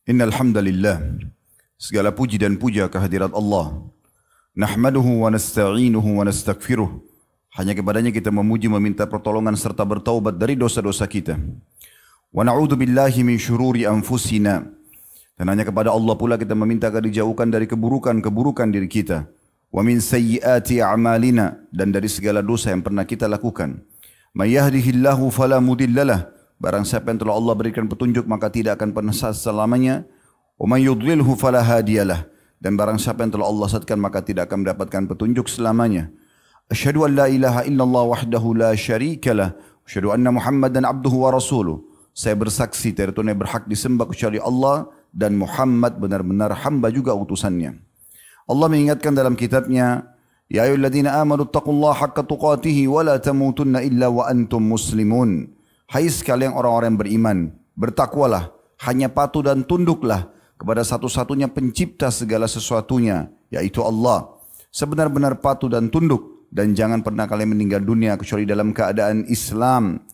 Innal hamdalillah, segala puji dan puja kehadirat Allah. Nahmaduhu wa nasta'inuhu wa nastaghfiruh. Hanya kepadanya kita memuji, meminta pertolongan serta bertaubat dari dosa-dosa kita. Wa na'udzu billahi min syururi anfusina. Dan hanya kepada Allah pula kita meminta agar dijauhkan dari keburukan-keburukan diri kita. Wa min sayyiati a'malina, dan dari segala dosa yang pernah kita lakukan. May yahdihillahu fala mudhillalah. Barang siapa yang telah Allah berikan petunjuk maka tidak akan pernah sesat selamanya. Wa may yudlilhu fala hadiyalah. Dan barang siapa yang telah Allah sesatkan maka tidak akan mendapatkan petunjuk selamanya. Asyhadu an la ilaha illallah wahdahu la syarikalah. Asyhadu anna Muhammadan abduhu wa rasuluh. Saya bersaksi tiada Tuhan yang berhak disembah kecuali Allah dan Muhammad benar-benar hamba juga utusannya. Allah mengingatkan dalam kitabnya, ya ayyuhalladzina amanu taqullaha haqqa tuqatih wa la tamutunna illa wa antum muslimun. Hai sekalian orang-orang yang beriman, bertakwalah, hanya patuh dan tunduklah kepada satu-satunya pencipta segala sesuatunya, yaitu Allah. Sebenar-benar patuh dan tunduk, dan jangan pernah kalian meninggal dunia kecuali dalam keadaan Islam.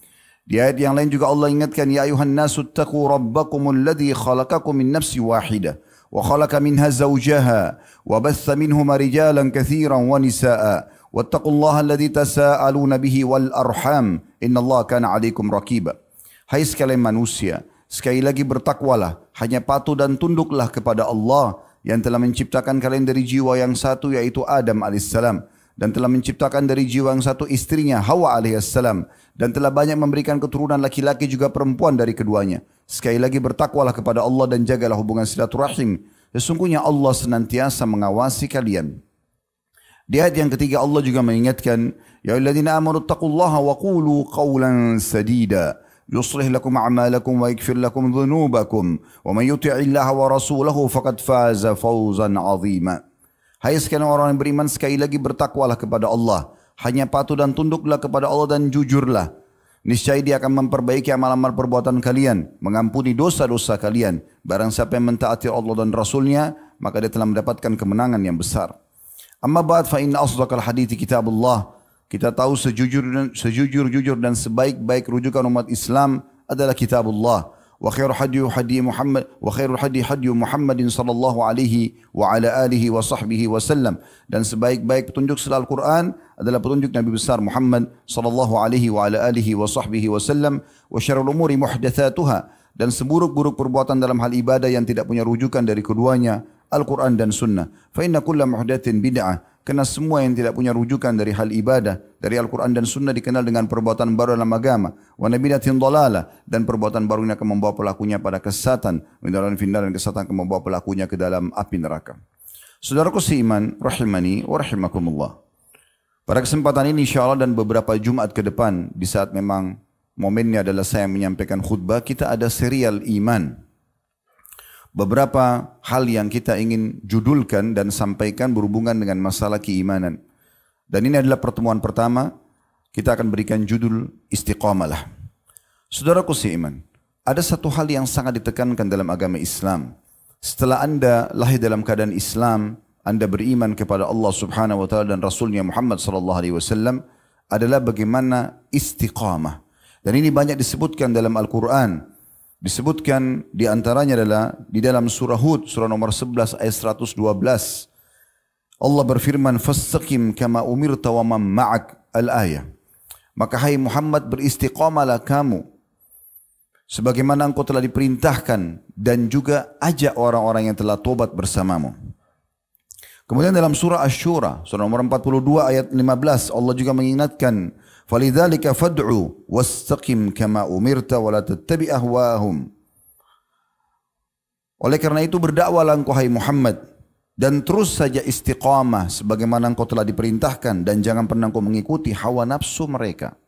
Di ayat yang lain juga Allah ingatkan, ya ayuhan nasu attaqu rabbakumul ladzi khalaqakum min nafsi wahidah wa khalaqa minha zawjaha wa batha minhuma rijalan katsiran wa nisaa wattaqullaha alladzi tasaaluna bihi wal arham innallaha kana 'alaikum raqiba. Hai sekalian manusia, sekali lagi bertakwalah, hanya patuh dan tunduklah kepada Allah yang telah menciptakan kalian dari jiwa yang satu yaitu Adam alaihissalam, dan telah menciptakan dari jiwa yang satu istrinya Hawa alaihissalam, dan telah banyak memberikan keturunan laki-laki juga perempuan dari keduanya. Sekali lagi bertakwalah kepada Allah dan jagalah hubungan silaturahim. Sesungguhnya Allah senantiasa mengawasi kalian. Di ayat yang ketiga Allah juga mengingatkan, ya ayyuhalladzina amanu taqullaha wa qulu qawlan sadida yuslih lakum a'malakum wa yaghfir lakum dhunubakum wa man yuti'illaha wa rasulahu faqad faza fawzan 'azima. Hai sekalian orang yang beriman, sekali lagi bertakwalah kepada Allah, hanya patuh dan tunduklah kepada Allah dan jujurlah. Niscaya Dia akan memperbaiki amal-amal perbuatan kalian, mengampuni dosa-dosa kalian. Barang siapa yang mentaati Allah dan Rasulnya, maka dia telah mendapatkan kemenangan yang besar. Amma ba'd fa inna asdaqal hadithi kitabullah. Kita tahu sejujur-jujur dan sebaik-baik rujukan umat Islam adalah kitabullah. Wa khairul hadi Muhammad wa khairul hadi Muhammadin sallallahu alaihi wa ala alihi wa sahbihi wasallam. Dan sebaik-baik petunjuk setelah Al-Quran adalah petunjuk Nabi besar Muhammad sallallahu alaihi wa ala alihi wa sahbihi wasallam. Wa syarrul umuri muhdatsatuha, dan seburuk-buruk perbuatan dalam hal ibadah yang tidak punya rujukan dari keduanya, Al-Quran dan Sunnah. Fa inna kulla muhdatsin bid'ah, karena semua yang tidak punya rujukan dari hal ibadah dari Al-Quran dan Sunnah dikenal dengan perbuatan baru dalam agama. Wa nabidatin dalalah, dan perbuatan baru ini akan membawa pelakunya pada kesesatan. Mindaran finnar, dan kesesatan akan membawa pelakunya ke dalam api neraka. Saudaraku seiman, rahimani wa rahimakumullah. Pada kesempatan ini insyaAllah dan beberapa Jumat ke depan, di saat memang momennya adalah saya menyampaikan khutbah, kita ada serial iman. Beberapa hal yang kita ingin judulkan dan sampaikan berhubungan dengan masalah keimanan. Dan ini adalah pertemuan pertama, kita akan berikan judul istiqamalah. Saudaraku seiman, ada satu hal yang sangat ditekankan dalam agama Islam. Setelah Anda lahir dalam keadaan Islam, Anda beriman kepada Allah Subhanahu wa taala dan Rasulnya Muhammad sallallahu alaihi wasallam, adalah bagaimana istiqamah. Dan ini banyak disebutkan dalam Al-Quran. Disebutkan di antaranya adalah di dalam surah Hud, surah nomor 11 ayat 112. Allah berfirman, "Fastaqim kama umirta wa man ma'ak," al-ayah. Maka hai Muhammad, beristiqamalah kamu sebagaimana engkau telah diperintahkan, dan juga ajak orang-orang yang telah tobat bersamamu. Kemudian dalam surah Asy-Syura, surah nomor 42 ayat 15, Allah juga mengingatkan, "Falidzalika fad'u wastaqim kama umirta wa la tattabi' ahwaahum." Oleh karena itu berdakwahlah engkau hai Muhammad, dan terus saja istiqamah sebagaimana engkau telah diperintahkan, dan jangan pernah engkau mengikuti hawa nafsu mereka.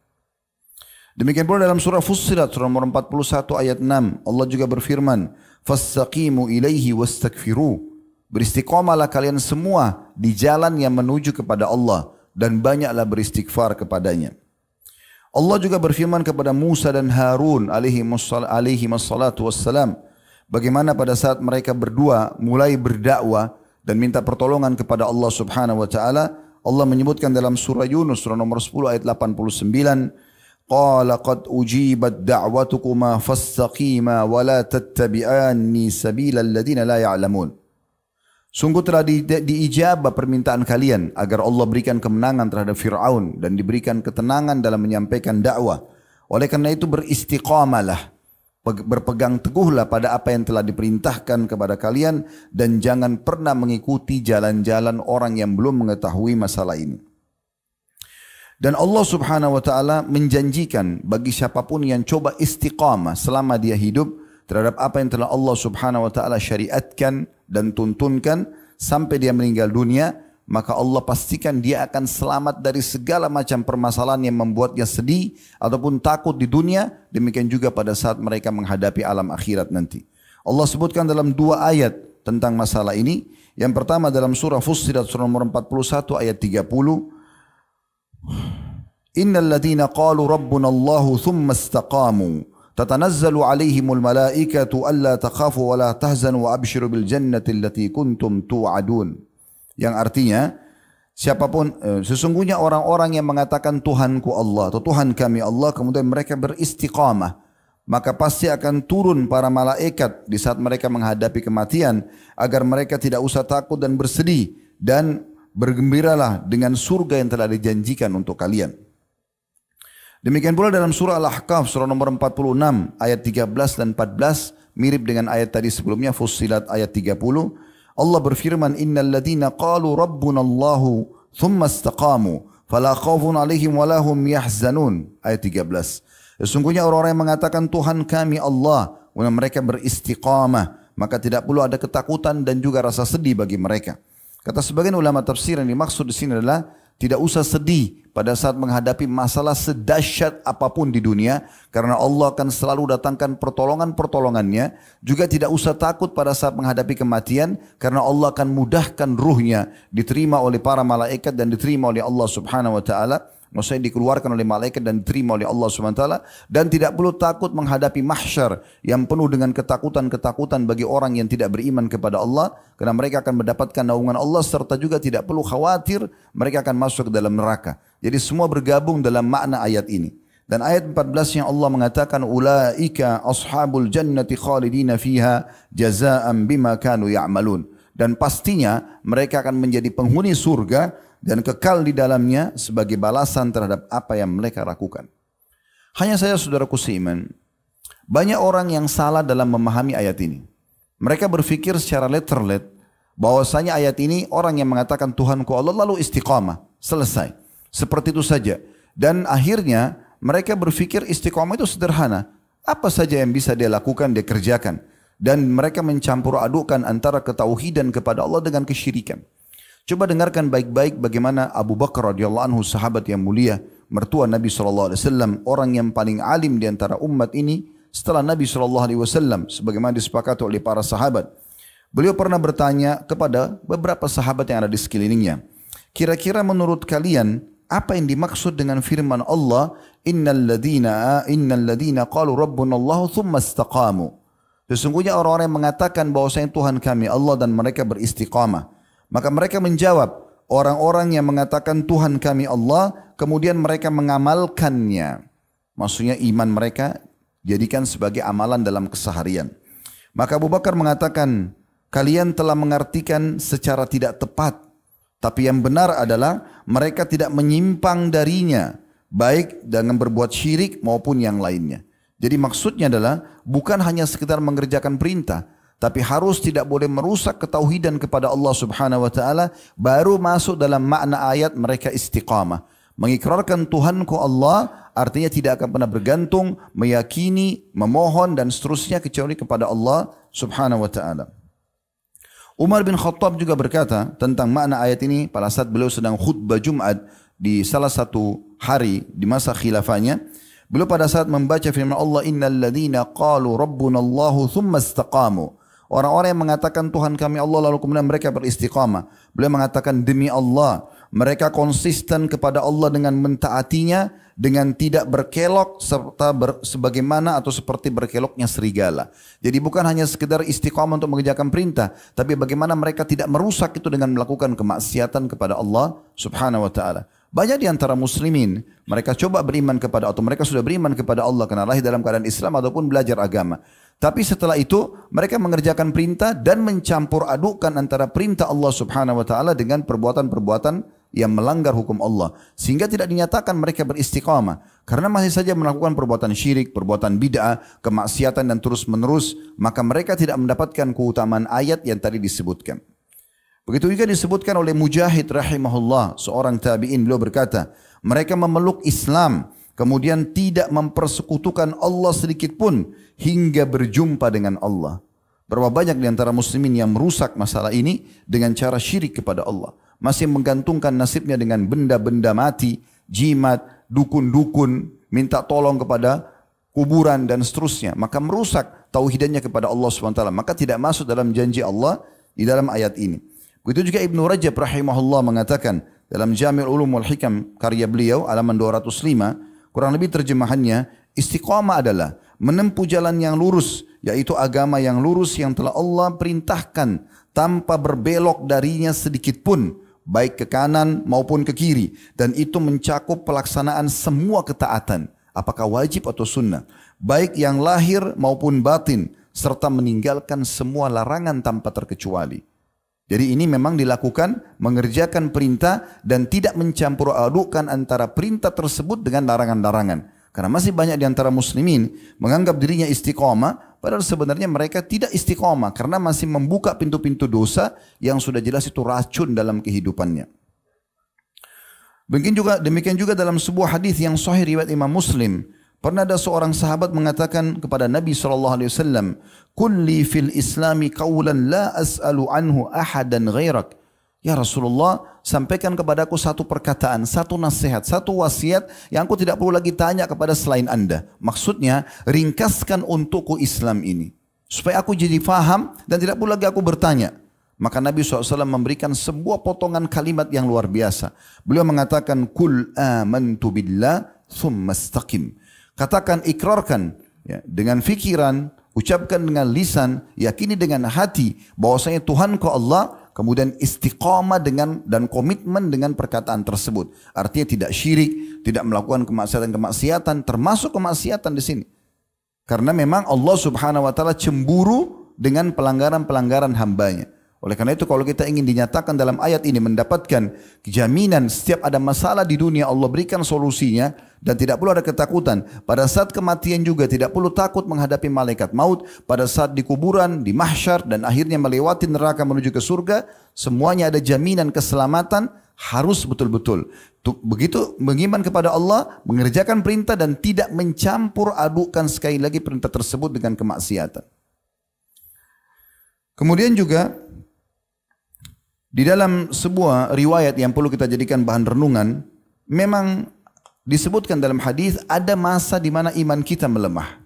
Demikian pula dalam surah Fussilat, surah nomor 41 ayat 6, Allah juga berfirman, "Fastaqimu ilaihi wastaghfiru." Beristiqamalah kalian semua di jalan yang menuju kepada Allah, dan banyaklah beristighfar kepadanya. Allah juga berfirman kepada Musa dan Harun alaihi wassalatu wassalam, bagaimana pada saat mereka berdua mulai berdakwah dan minta pertolongan kepada Allah Subhanahu wa taala. Allah menyebutkan dalam surah Yunus surah nomor 10 ayat 89, qala qad ujibat da'watukuma fastaqima wa la tattabi'anni sabilal ladina la ya'lamun. Sungguh telah diijabah permintaan kalian agar Allah berikan kemenangan terhadap Fir'aun dan diberikan ketenangan dalam menyampaikan dakwah. Oleh karena itu beristiqamalah, berpegang teguhlah pada apa yang telah diperintahkan kepada kalian dan jangan pernah mengikuti jalan-jalan orang yang belum mengetahui masalah ini. Dan Allah subhanahu wa ta'ala menjanjikan bagi siapapun yang coba istiqamah selama dia hidup terhadap apa yang telah Allah subhanahu wa ta'ala syariatkan dan tuntunkan sampai dia meninggal dunia, maka Allah pastikan dia akan selamat dari segala macam permasalahan yang membuatnya sedih ataupun takut di dunia, demikian juga pada saat mereka menghadapi alam akhirat nanti. Allah sebutkan dalam 2 ayat tentang masalah ini. Yang pertama dalam surah Fussilat surah nomor 41 ayat 30. Innal ladhina qalu rabbuna Allahu thumma istaqamu tatanazzalu alaihimul malaikatu alla takhafu wa la tahzanu wa abshiru bil jannati allati kuntum tu'adun. Yang artinya siapapun sesungguhnya orang-orang yang mengatakan Tuhanku Allah atau Tuhan kami Allah kemudian mereka beristiqamah, maka pasti akan turun para malaikat di saat mereka menghadapi kematian agar mereka tidak usah takut dan bersedih, dan bergembiralah dengan surga yang telah dijanjikan untuk kalian. Demikian pula dalam surah Al-Ahqaf surah nomor 46 ayat 13 dan 14 mirip dengan ayat tadi sebelumnya Fussilat ayat 30. Allah berfirman innal ladhina qalu rabbuna Allahu thumma istaqamu fala khaufun alaihim wala hum yahzanun ayat 13. Sesungguhnya orang-orang yang mengatakan Tuhan kami Allah, kemudian mereka beristiqamah, maka tidak perlu ada ketakutan dan juga rasa sedih bagi mereka. Kata sebagian ulama tafsir yang dimaksud di sini adalah tidak usah sedih pada saat menghadapi masalah sedahsyat apapun di dunia, karena Allah akan selalu datangkan pertolongan-pertolongannya. Juga tidak usah takut pada saat menghadapi kematian, karena Allah akan mudahkan ruhnya diterima oleh para malaikat dan diterima oleh Allah subhanahu wa ta'ala. Maksudnya dikeluarkan oleh malaikat dan diterima oleh Allah subhanahu wa ta'ala. Dan tidak perlu takut menghadapi mahsyar yang penuh dengan ketakutan-ketakutan bagi orang yang tidak beriman kepada Allah, karena mereka akan mendapatkan naungan Allah, serta juga tidak perlu khawatir mereka akan masuk ke dalam neraka. Jadi semua bergabung dalam makna ayat ini. Dan ayat 14 yang Allah mengatakan ulaika ashabul jannati khalidina fiha jazaa'an bima kanu ya'malun. Dan pastinya mereka akan menjadi penghuni surga dan kekal di dalamnya sebagai balasan terhadap apa yang mereka lakukan. Hanya saja saudaraku seiman, banyak orang yang salah dalam memahami ayat ini. Mereka berpikir secara letterlet bahwasanya ayat ini orang yang mengatakan Tuhanku Allah lalu istiqamah, selesai. Seperti itu saja. Dan akhirnya mereka berpikir istiqamah itu sederhana. Apa saja yang bisa dia lakukan, dia kerjakan. Dan mereka mencampur adukan antara ketauhidan kepada Allah dengan kesyirikan. Coba dengarkan baik-baik bagaimana Abu Bakar radhiyallahu anhu, sahabat yang mulia, mertua Nabi SAW, orang yang paling alim di antara umat ini setelah Nabi SAW, sebagaimana disepakati oleh para sahabat. Beliau pernah bertanya kepada beberapa sahabat yang ada di sekelilingnya, kira-kira menurut kalian apa yang dimaksud dengan firman Allah innal ladhina qalu rabbuna Allah thumma istaqamu. Sesungguhnya orang-orang yang mengatakan bahwasanya Tuhan kami Allah dan mereka beristiqamah. Maka mereka menjawab, orang-orang yang mengatakan Tuhan kami Allah, kemudian mereka mengamalkannya. Maksudnya iman mereka jadikan sebagai amalan dalam keseharian. Maka Abu Bakar mengatakan, kalian telah mengartikan secara tidak tepat. Tapi yang benar adalah mereka tidak menyimpang darinya, baik dengan berbuat syirik maupun yang lainnya. Jadi maksudnya adalah bukan hanya sekedar mengerjakan perintah, tapi harus tidak boleh merusak ketauhidan kepada Allah subhanahu wa ta'ala, baru masuk dalam makna ayat mereka istiqamah. Mengikrarkan Tuhanku Allah artinya tidak akan pernah bergantung, meyakini, memohon dan seterusnya kecuali kepada Allah subhanahu wa ta'ala. Umar bin Khattab juga berkata tentang makna ayat ini pada saat beliau sedang khutbah Jumat di salah satu hari di masa khilafahnya. Beliau pada saat membaca firman Allah innal ladzina qalu rabbuna Allahu thumma istaqamu. Orang-orang yang mengatakan Tuhan kami Allah lalu kemudian mereka beristiqamah. Beliau mengatakan demi Allah, mereka konsisten kepada Allah dengan mentaatinya, dengan tidak berkelok serta sebagaimana atau seperti berkeloknya serigala. Jadi bukan hanya sekedar istiqamah untuk mengerjakan perintah, tapi bagaimana mereka tidak merusak itu dengan melakukan kemaksiatan kepada Allah subhanahu wa ta'ala. Banyak di antara muslimin, mereka coba beriman kepada, atau mereka sudah beriman kepada Allah karena lahir dalam keadaan Islam ataupun belajar agama. Tapi setelah itu mereka mengerjakan perintah dan mencampur adukkan antara perintah Allah Subhanahu wa taala dengan perbuatan-perbuatan yang melanggar hukum Allah, sehingga tidak dinyatakan mereka beristiqamah karena masih saja melakukan perbuatan syirik, perbuatan bid'ah, kemaksiatan dan terus menerus, maka mereka tidak mendapatkan keutamaan ayat yang tadi disebutkan. Begitu juga disebutkan oleh Mujahid rahimahullah, seorang tabi'in, beliau berkata, mereka memeluk Islam kemudian tidak mempersekutukan Allah sedikit pun hingga berjumpa dengan Allah. Berapa banyak di antara muslimin yang merusak masalah ini dengan cara syirik kepada Allah, masih menggantungkan nasibnya dengan benda-benda mati, jimat, dukun-dukun, minta tolong kepada kuburan dan seterusnya, maka merusak tauhidnya kepada Allah SWT, maka tidak masuk dalam janji Allah di dalam ayat ini. Begitu juga Ibnu Rajab rahimahullah mengatakan dalam Jami' Ulum wal Hikam karya beliau halaman 205, kurang lebih terjemahannya, istiqamah adalah menempuh jalan yang lurus, yaitu agama yang lurus yang telah Allah perintahkan tanpa berbelok darinya sedikit pun, baik ke kanan maupun ke kiri, dan itu mencakup pelaksanaan semua ketaatan, apakah wajib atau sunnah, baik yang lahir maupun batin, serta meninggalkan semua larangan tanpa terkecuali. Jadi ini memang dilakukan mengerjakan perintah dan tidak mencampur adukkan antara perintah tersebut dengan larangan-larangan. Karena masih banyak di antara muslimin menganggap dirinya istiqamah, padahal sebenarnya mereka tidak istiqamah karena masih membuka pintu-pintu dosa yang sudah jelas itu racun dalam kehidupannya. Demikian juga dalam sebuah hadis yang sahih riwayat Imam Muslim, pernah ada seorang sahabat mengatakan kepada Nabi SAW, "Kulli fil Islami qawlan la as'alu anhu ahadan ghairak." Ya Rasulullah, sampaikan kepadaku satu perkataan, satu nasihat, satu wasiat yang aku tidak perlu lagi tanya kepada selain Anda. Maksudnya, ringkaskan untukku Islam ini, supaya aku jadi faham dan tidak perlu lagi aku bertanya. Maka Nabi SAW memberikan sebuah potongan kalimat yang luar biasa. Beliau mengatakan, "Kul amantu billah thumma istaqim." Katakan, ikrarkan ya, dengan fikiran, ucapkan dengan lisan, yakini dengan hati bahwasanya Tuhan kau Allah, kemudian istiqamah dan komitmen dengan perkataan tersebut. Artinya tidak syirik, tidak melakukan kemaksiatan-kemaksiatan, termasuk kemaksiatan di sini. Karena memang Allah Subhanahu wa taala cemburu dengan pelanggaran-pelanggaran hambanya. Oleh karena itu kalau kita ingin dinyatakan dalam ayat ini mendapatkan jaminan setiap ada masalah di dunia Allah berikan solusinya dan tidak perlu ada ketakutan. Pada saat kematian juga tidak perlu takut menghadapi malaikat maut. Pada saat di kuburan, di mahsyar dan akhirnya melewati neraka menuju ke surga, semuanya ada jaminan keselamatan, harus betul-betul. Begitu beriman kepada Allah, mengerjakan perintah dan tidak mencampur adukkan sekali lagi perintah tersebut dengan kemaksiatan. Kemudian juga di dalam sebuah riwayat yang perlu kita jadikan bahan renungan, memang disebutkan dalam hadis ada masa di mana iman kita melemah.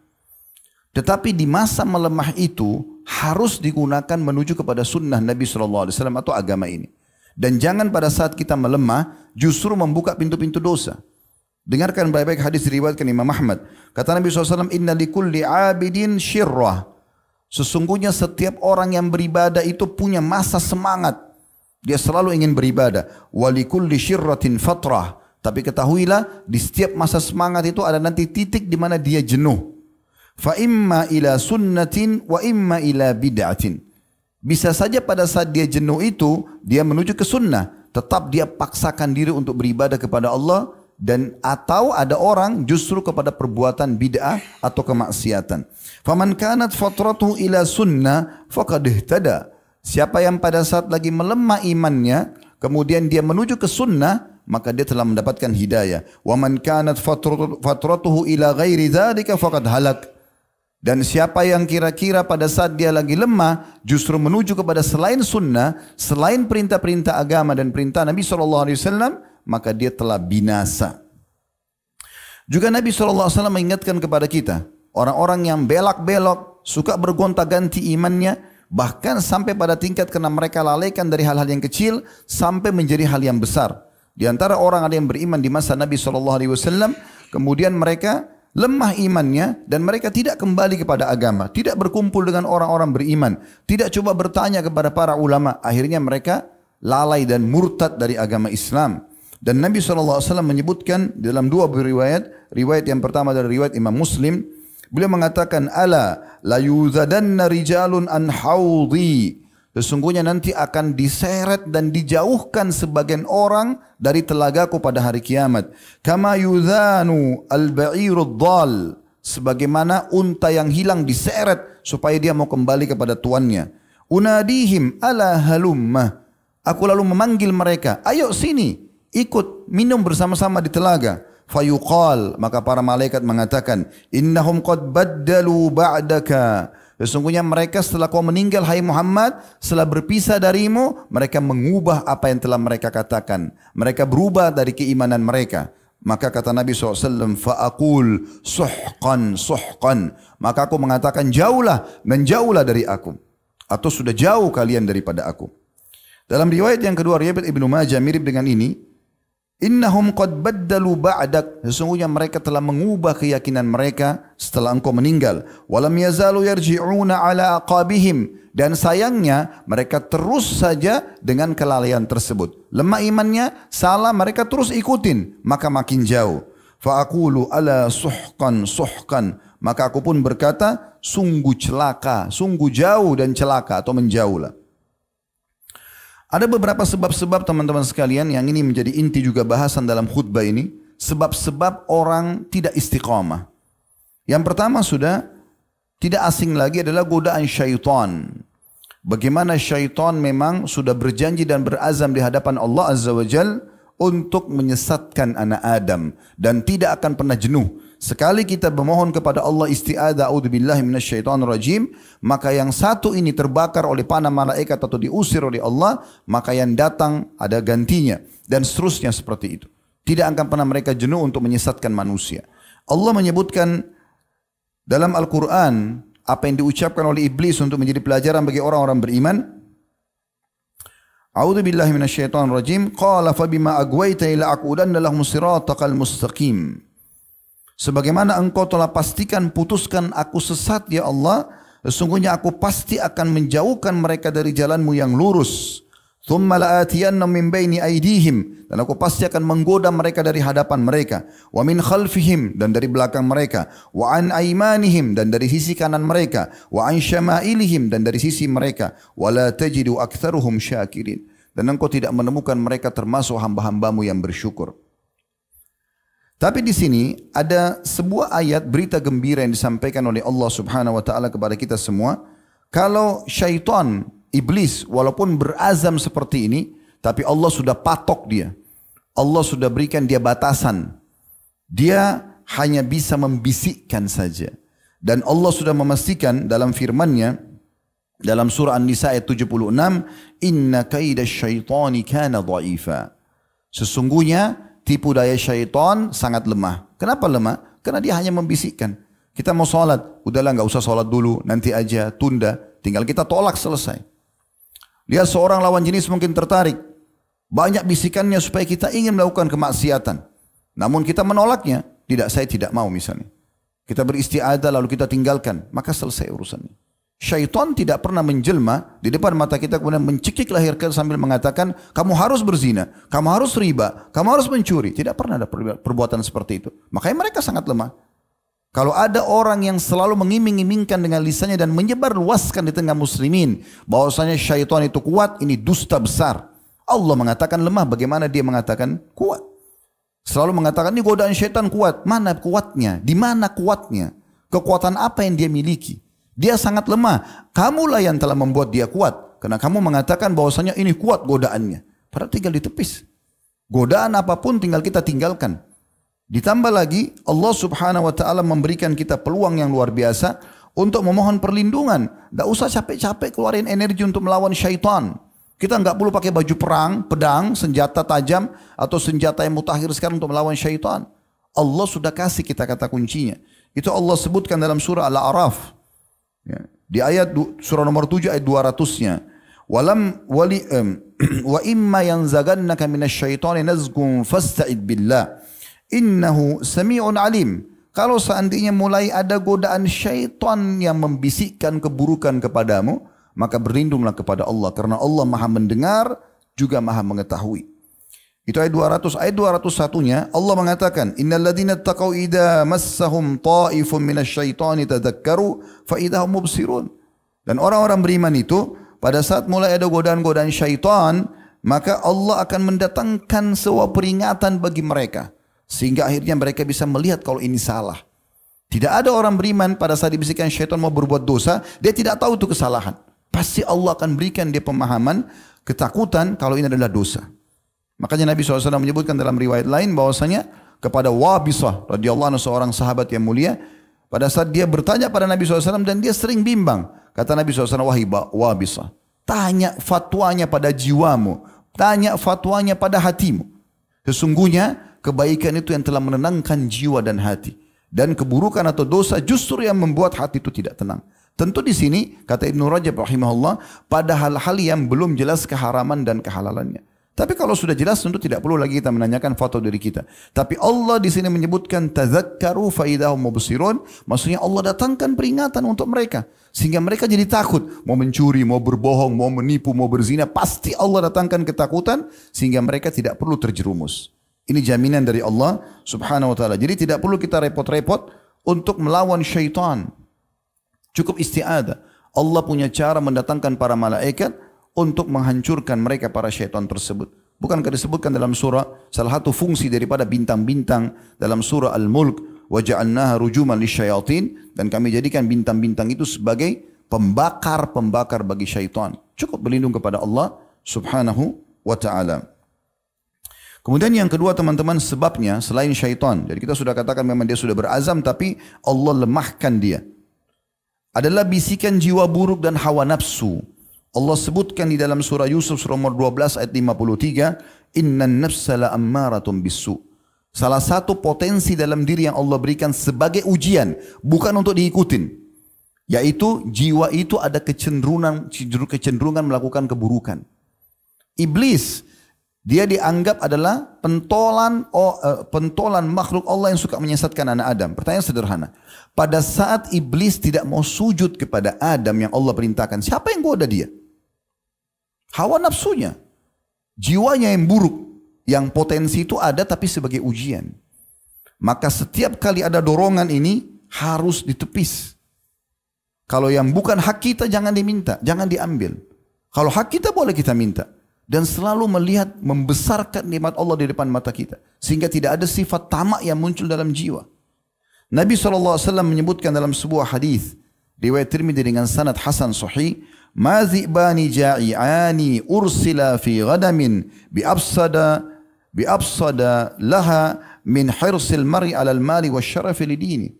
Tetapi di masa melemah itu harus digunakan menuju kepada sunnah Nabi SAW atau agama ini. Dan jangan pada saat kita melemah justru membuka pintu-pintu dosa. Dengarkan baik-baik hadis diriwayatkan Imam Ahmad. Kata Nabi SAW, "Inna likulli abidin syirrah." Sesungguhnya setiap orang yang beribadah itu punya masa semangat. Dia selalu ingin beribadah. Walikulli syirratin fatrah. Tapi ketahuilah di setiap masa semangat itu ada nanti titik di mana dia jenuh. Fa imma ila sunnatin wa imma ila bid'atin. Bisa saja pada saat dia jenuh itu dia menuju ke sunnah. Tetap dia paksakan diri untuk beribadah kepada Allah. Dan atau ada orang justru kepada perbuatan bid'ah atau kemaksiatan. Faman kanat fatratuhu ila sunnah faqad ihtada. Siapa yang pada saat lagi melemah imannya, kemudian dia menuju ke sunnah, maka dia telah mendapatkan hidayah. Wa man kanat fatratuhu ila ghairi dzalika faqad halak. Dan siapa yang kira-kira pada saat dia lagi lemah, justru menuju kepada selain sunnah, selain perintah-perintah agama dan perintah Nabi SAW, maka dia telah binasa. Juga Nabi SAW mengingatkan kepada kita, orang-orang yang belak-belok, suka bergonta-ganti imannya, bahkan sampai pada tingkat karena mereka lalaikan dari hal-hal yang kecil sampai menjadi hal yang besar. Di antara orang ada yang beriman di masa Nabi SAW, kemudian mereka lemah imannya dan mereka tidak kembali kepada agama, tidak berkumpul dengan orang-orang beriman, tidak coba bertanya kepada para ulama. Akhirnya mereka lalai dan murtad dari agama Islam. Dan Nabi SAW menyebutkan dalam dua riwayat, riwayat yang pertama dari riwayat Imam Muslim, beliau mengatakan, ala la yuzadanna rijalun an haudhi. Sesungguhnya nanti akan diseret dan dijauhkan sebagian orang dari telagaku pada hari kiamat. Kama yudhanu al-ba'irud dhal. Sebagaimana unta yang hilang diseret supaya dia mau kembali kepada tuannya. Unadihim ala halumma. Aku lalu memanggil mereka, ayo sini, ikut minum bersama-sama di telaga. Fayuqal, maka para malaikat mengatakan, innahum qad baddalu ba'daka. Sesungguhnya mereka setelah kau meninggal hai Muhammad, setelah berpisah darimu, mereka mengubah apa yang telah mereka katakan. Mereka berubah dari keimanan mereka. Maka kata Nabi SAW, fa'akul suhqan suhqan. Maka aku mengatakan jauhlah dan jauhlah dari aku. Atau sudah jauh kalian daripada aku. Dalam riwayat yang kedua, riwayat Ibnu Majah mirip dengan ini. Innahum qad baddalu ba'dak. Sesungguhnya mereka telah mengubah keyakinan mereka setelah engkau meninggal. Walam yazalu yarji'una ala aqabihim. Dan sayangnya mereka terus saja dengan kelalaian tersebut. Lemah imannya, salah mereka terus ikutin. Maka makin jauh. Fa'akulu ala suhqan suhqan. Maka aku pun berkata, sungguh celaka, sungguh jauh dan celaka atau menjauhlah. Ada beberapa sebab-sebab teman-teman sekalian yang ini menjadi inti juga bahasan dalam khutbah ini. Sebab-sebab orang tidak istiqamah. Yang pertama sudah tidak asing lagi adalah godaan syaitan. Bagaimana syaitan memang sudah berjanji dan berazam di hadapan Allah Azza wa Jal untuk menyesatkan anak Adam. Dan tidak akan pernah jenuh. Sekali kita memohon kepada Allah isti'adzah a'udzubillahi minasyaitonir rajim, maka yang satu ini terbakar oleh panah malaikat atau diusir oleh Allah, maka yang datang ada gantinya dan seterusnya seperti itu. Tidak akan pernah mereka jenuh untuk menyesatkan manusia. Allah menyebutkan dalam Al-Qur'an apa yang diucapkan oleh iblis untuk menjadi pelajaran bagi orang-orang beriman. A'udzubillahi minasyaitonir rajim. Qala fabima aghwaytani la'aqudanna lahum siratal mustaqim. Sebagaimana engkau telah pastikan putuskan aku sesat ya Allah, sesungguhnya aku pasti akan menjauhkan mereka dari jalanmu yang lurus. Thumma la'atiyannahum min baini aydihim, dan aku pasti akan menggoda mereka dari hadapan mereka. Wa min khalfihim, dan dari belakang mereka. Wa an aymanihim, dan dari sisi kanan mereka. Wa an syama'ilihim, dan dari sisi mereka. Wa la tajidu aktsaruhum syakirin. Dan engkau tidak menemukan mereka termasuk hamba-hambamu yang bersyukur. Tapi di sini ada sebuah ayat berita gembira yang disampaikan oleh Allah Subhanahu wa taala kepada kita semua. Kalau syaitan, iblis walaupun berazam seperti ini, tapi Allah sudah patok dia. Allah sudah berikan dia batasan. Dia hanya bisa membisikkan saja. Dan Allah sudah memastikan dalam firman-Nya dalam surah An-Nisa ayat 76, "Inna kaidasy syaitani kana dha'ifa." Sesungguhnya tipu daya syaitan sangat lemah. Kenapa lemah? Karena dia hanya membisikkan. Kita mau sholat, udahlah nggak usah sholat dulu, nanti aja, tunda. Tinggal kita tolak, selesai. Lihat seorang lawan jenis mungkin tertarik. Banyak bisikannya supaya kita ingin melakukan kemaksiatan. Namun kita menolaknya. Tidak, saya tidak mau misalnya. Kita beristiadah lalu kita tinggalkan. Maka selesai urusannya. Syaitan tidak pernah menjelma di depan mata kita kemudian mencekik leher kita sambil mengatakan kamu harus berzina, kamu harus riba, kamu harus mencuri. Tidak pernah ada perbuatan seperti itu. Makanya mereka sangat lemah. Kalau ada orang yang selalu mengiming-imingkan dengan lisannya dan menyebar luaskan di tengah muslimin bahwasanya syaitan itu kuat, ini dusta besar. Allah mengatakan lemah, bagaimana dia mengatakan kuat? Selalu mengatakan ini godaan syaitan kuat. Mana kuatnya? Di mana kuatnya? Kekuatan apa yang dia miliki? Dia sangat lemah. Kamulah yang telah membuat dia kuat. Karena kamu mengatakan bahwasanya ini kuat godaannya. Padahal tinggal ditepis. Godaan apapun tinggal kita tinggalkan. Ditambah lagi Allah Subhanahu wa taala memberikan kita peluang yang luar biasa untuk memohon perlindungan. Tidak usah capek-capek keluarin energi untuk melawan syaitan. Kita nggak perlu pakai baju perang, pedang, senjata tajam atau senjata yang mutakhir sekarang untuk melawan syaitan. Allah sudah kasih kita kata kuncinya. Itu Allah sebutkan dalam surah Al-A'raf. Ya. Di ayat surah nomor 7 ayat 200-nya. Wa imma yanzagannaka minasyaitani nazghun fasta'id billah. Innahu sami'un alim. Kalau seandainya mulai ada godaan syaitan yang membisikkan keburukan kepadamu, maka berlindunglah kepada Allah karena Allah Maha mendengar juga Maha mengetahui. Itu ayat 200. Ayat 201-nya Allah mengatakan, innal ladzina taqau idza massahum ta'ifun minasyaitani tadzakkaru fa idahum mubsirun. Dan orang-orang beriman itu pada saat mulai ada godaan-godaan syaitan, maka Allah akan mendatangkan sebuah peringatan bagi mereka sehingga akhirnya mereka bisa melihat kalau ini salah. Tidak ada orang beriman pada saat dibisikkan syaitan mau berbuat dosa, dia tidak tahu itu kesalahan. Pasti Allah akan berikan dia pemahaman, ketakutan kalau ini adalah dosa. Makanya Nabi SAW menyebutkan dalam riwayat lain bahwasanya kepada Wabisah radhiyallahu anhu, seorang sahabat yang mulia, pada saat dia bertanya pada Nabi SAW dan dia sering bimbang. Kata Nabi SAW, wahai Wabisah, tanya fatwanya pada jiwamu, tanya fatwanya pada hatimu. Sesungguhnya kebaikan itu yang telah menenangkan jiwa dan hati. Dan keburukan atau dosa justru yang membuat hati itu tidak tenang. Tentu di sini, kata Ibnu Rajab rahimahullah, pada hal-hal yang belum jelas keharaman dan kehalalannya. Tapi kalau sudah jelas tentu tidak perlu lagi kita menanyakan fatwa dari kita. Tapi Allah di sini menyebutkan tadzakkaru fa idahum mubsirun, maksudnya Allah datangkan peringatan untuk mereka sehingga mereka jadi takut, mau mencuri, mau berbohong, mau menipu, mau berzina, pasti Allah datangkan ketakutan sehingga mereka tidak perlu terjerumus. Ini jaminan dari Allah Subhanahu wa taala. Jadi tidak perlu kita repot-repot untuk melawan syaitan. Cukup isti'adah. Allah punya cara mendatangkan para malaikat untuk menghancurkan mereka para syaitan tersebut. Bukankah disebutkan dalam surah salah satu fungsi daripada bintang-bintang dalam surah Al-Mulk, wa ja'alnaha rujuman lisyayatin, dan kami jadikan bintang-bintang itu sebagai pembakar-pembakar bagi syaitan. Cukup berlindung kepada Allah Subhanahu wa taala. Kemudian yang kedua teman-teman, sebabnya selain syaitan. Jadi kita sudah katakan memang dia sudah berazam tapi Allah lemahkan dia. Adalah bisikan jiwa buruk dan hawa nafsu. Allah sebutkan di dalam surah Yusuf surah nomor 12 ayat 53, innan nafsa la ammaratun bisu. Salah satu potensi dalam diri yang Allah berikan sebagai ujian, bukan untuk diikutin, yaitu jiwa itu ada kecenderungan melakukan keburukan. Iblis, dia dianggap adalah pentolan makhluk Allah yang suka menyesatkan anak Adam. Pertanyaan sederhana, pada saat iblis tidak mau sujud kepada Adam yang Allah perintahkan, siapa yang goda dia? Hawa nafsunya, jiwanya yang buruk, yang potensi itu ada tapi sebagai ujian. Maka setiap kali ada dorongan ini harus ditepis. Kalau yang bukan hak kita jangan diminta, jangan diambil. Kalau hak kita boleh kita minta. Dan selalu melihat membesarkan nikmat Allah di depan mata kita. Sehingga tidak ada sifat tamak yang muncul dalam jiwa. Nabi SAW menyebutkan dalam sebuah hadis riwayat Tirmidzi dengan sanad hasan sahih, ma zi'bani ja'i'ani ursila fi ghadamin biabsada laha min hirsil mar'i 'alal mali wasyarafi lidini.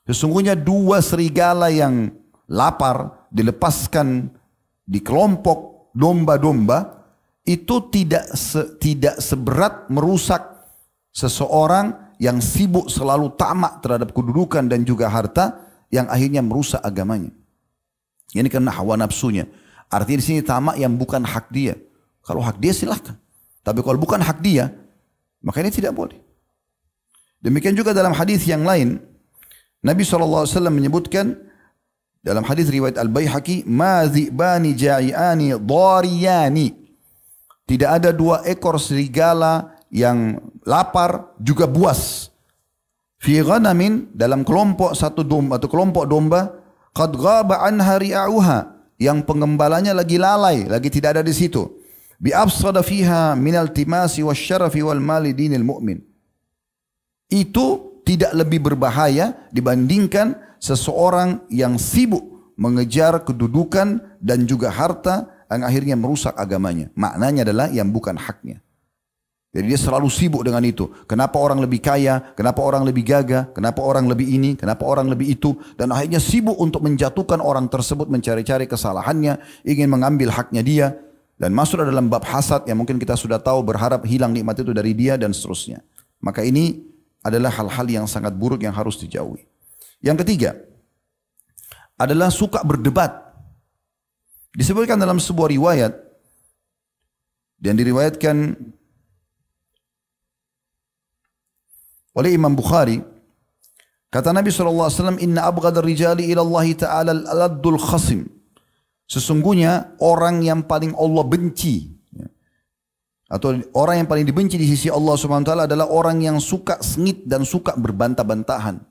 Sesungguhnya dua serigala yang lapar dilepaskan di kelompok domba-domba itu tidak seberat merusak seseorang yang sibuk selalu tamak terhadap kedudukan dan juga harta yang akhirnya merusak agamanya. Ini karena hawa nafsunya. Artinya di sini tamak yang bukan hak dia. Kalau hak dia silahkan. Tapi kalau bukan hak dia, maka ini tidak boleh. Demikian juga dalam hadis yang lain, Nabi SAW menyebutkan dalam hadis riwayat Al-Baihaqi, ma zi'bani ja'i'ani dhariyani. Tidak ada dua ekor serigala yang lapar juga buas. Fi ghanamin, dalam kelompok satu domba atau kelompok domba, qad ghaba anha ri'auha, yang pengembalanya lagi lalai, lagi tidak ada di situ. Bi afsada fiha minal timasi wasyarafi wal mali dinil mu'min. Itu tidak lebih berbahaya dibandingkan seseorang yang sibuk mengejar kedudukan dan juga harta yang akhirnya merusak agamanya. Maknanya adalah yang bukan haknya. Jadi dia selalu sibuk dengan itu. Kenapa orang lebih kaya, kenapa orang lebih gagah, kenapa orang lebih ini, kenapa orang lebih itu. Dan akhirnya sibuk untuk menjatuhkan orang tersebut, mencari-cari kesalahannya, ingin mengambil haknya dia. Dan masuk dalam bab hasad yang mungkin kita sudah tahu, berharap hilang nikmat itu dari dia dan seterusnya. Maka ini adalah hal-hal yang sangat buruk yang harus dijauhi. Yang ketiga adalah suka berdebat. Disebutkan dalam sebuah riwayat dan diriwayatkan oleh Imam Bukhari, kata Nabi SAW, inna abghadar rijali ilallahi ta'ala al-addul khasim. Sesungguhnya orang yang paling Allah benci atau orang yang paling dibenci di sisi Allah Subhanahu wa taala adalah orang yang suka sengit dan suka berbantah-bantahan.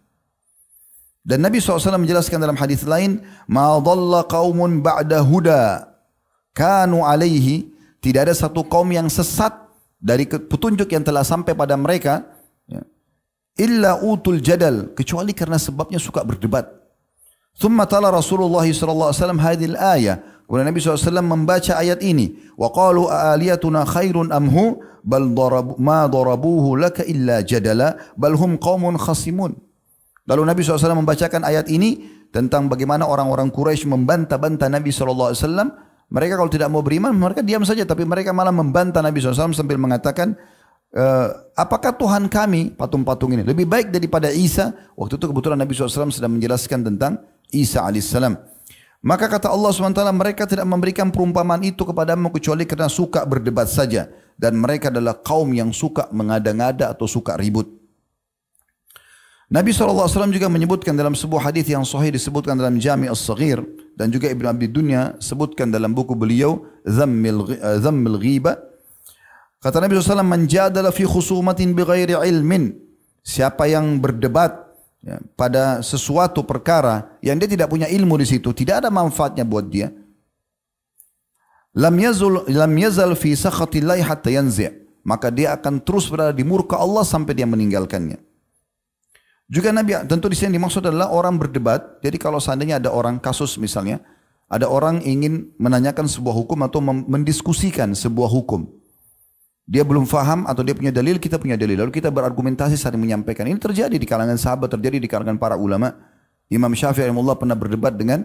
Dan Nabi SAW menjelaskan dalam hadis lain, "Ma dhalla qaumun ba'da huda kanu alaihi." Tidak ada satu kaum yang sesat dari petunjuk yang telah sampai pada mereka, ya, illa utul jadal, kecuali karena sebabnya suka berdebat. Thumma tala Rasulullah SAW hadhil ayah. Kemudian Nabi SAW membaca ayat ini. Wa qalu a'aliyatuna khairun amhu bal ma darabuhu laka illa jadala bal hum qaumun khasimun. Lalu Nabi SAW membacakan ayat ini tentang bagaimana orang-orang Quraisy membantah-bantah Nabi SAW. Mereka kalau tidak mau beriman, mereka diam saja. Tapi mereka malah membantah Nabi SAW sambil mengatakan, apakah Tuhan kami, patung-patung ini, lebih baik daripada Isa? Waktu itu kebetulan Nabi SAW sedang menjelaskan tentang Isa alaihissalam. Maka kata Allah SWT, mereka tidak memberikan perumpamaan itu kepadamu kecuali karena suka berdebat saja. Dan mereka adalah kaum yang suka mengada-ngada atau suka ribut. Nabi SAW juga menyebutkan dalam sebuah hadis yang sahih disebutkan dalam Jami' As-Saghir dan juga Ibn Abi Dunya sebutkan dalam buku beliau Dhammil Ghibah. Kata Nabi SAW, "Man jadala fi khusumatin bighairi ilmin." Siapa yang berdebat, ya, pada sesuatu perkara yang dia tidak punya ilmu di situ, tidak ada manfaatnya buat dia. Lam yazal fi sakhatillahi hatta yanzi'. Maka dia akan terus berada di murka Allah sampai dia meninggalkannya. Juga Nabi, tentu di sini dimaksud adalah orang berdebat. Jadi kalau seandainya ada orang kasus misalnya, ada orang ingin menanyakan sebuah hukum atau mendiskusikan sebuah hukum. Dia belum faham atau dia punya dalil, kita punya dalil. Lalu kita berargumentasi saling menyampaikan. Ini terjadi di kalangan sahabat, terjadi di kalangan para ulama. Imam Syafi'i rahimahullah pernah berdebat dengan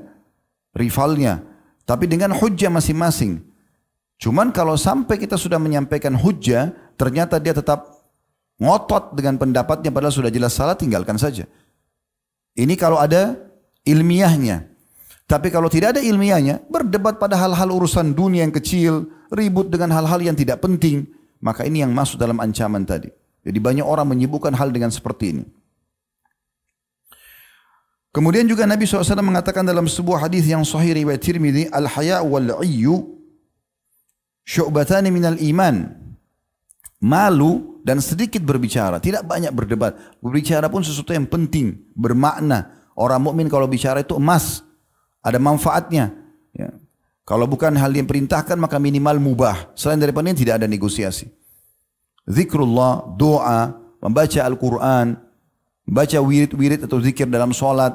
rivalnya, tapi dengan hujjah masing-masing. Cuman kalau sampai kita sudah menyampaikan hujjah, ternyata dia tetap ngotot dengan pendapatnya padahal sudah jelas salah, tinggalkan saja. Ini kalau ada ilmiahnya. Tapi kalau tidak ada ilmiahnya, berdebat pada hal-hal urusan dunia yang kecil, ribut dengan hal-hal yang tidak penting, maka ini yang masuk dalam ancaman tadi. Jadi banyak orang menyibukkan hal dengan seperti ini. Kemudian juga Nabi SAW mengatakan dalam sebuah hadis yang sahih riwayat Tirmidzi, "Al-haya' wal-'iyyu syu'batani minal iman." Malu dan sedikit berbicara, tidak banyak berdebat. Berbicara pun sesuatu yang penting, bermakna. Orang mukmin kalau bicara itu emas, ada manfaatnya. Ya. Kalau bukan hal yang perintahkan maka minimal mubah. Selain daripada ini tidak ada negosiasi. Zikrullah, doa, membaca Al-Quran, baca wirid-wirid atau zikir dalam sholat,